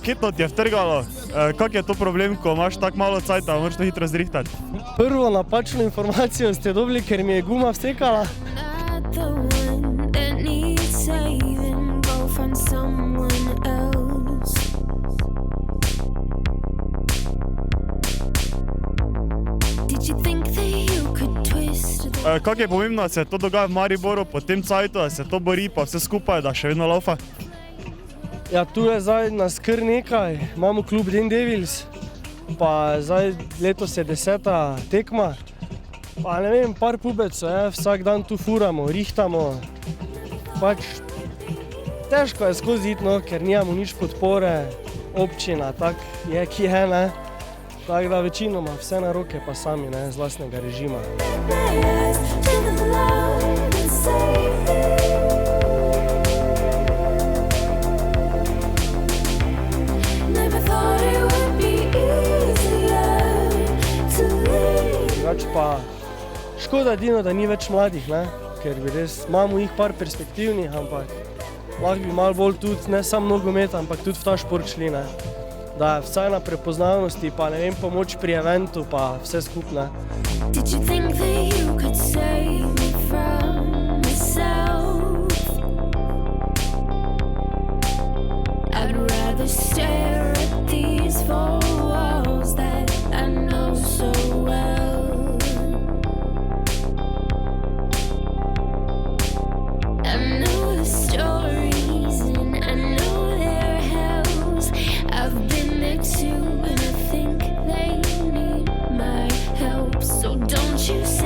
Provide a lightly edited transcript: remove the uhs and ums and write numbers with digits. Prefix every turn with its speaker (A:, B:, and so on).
A: Kitno ti je vtrgalo, kak je to problem, ko imaš tako malo cajta, moraš to hitro zrihtati?
B: Prvo napačno informacijo ste dobili, ker mi je guma vstekala.
A: Kak je pomembno, da se to dogaja v Mariboru po tem cajtu, da se to bori pa vse skupaj, da še vedno laufa?
B: Ja, tu je zdaj nas kar nekaj, imamo klub Den Devils, pa zdaj letos je 10. tekma, pa ne vem, par pubecov je, vsak dan tu furamo, rihtamo, pač težko je skozi iti, no, ker nijamo nič podpore, občina, tak je, ki je, ne, tako da večinoma vse na roke pa sami, ne, z lastnega režima. Pa škoda edino, da ni več mladih, ne? Ker bi res, imamo jih par perspektivnih, ampak lahko bi malo bolj tudi, ne samo nogomet, ampak tudi v ta šport šli, ne? Da vsaj na prepoznavnosti, pa ne vem, pomoč pri eventu, pa vse skupne.
C: You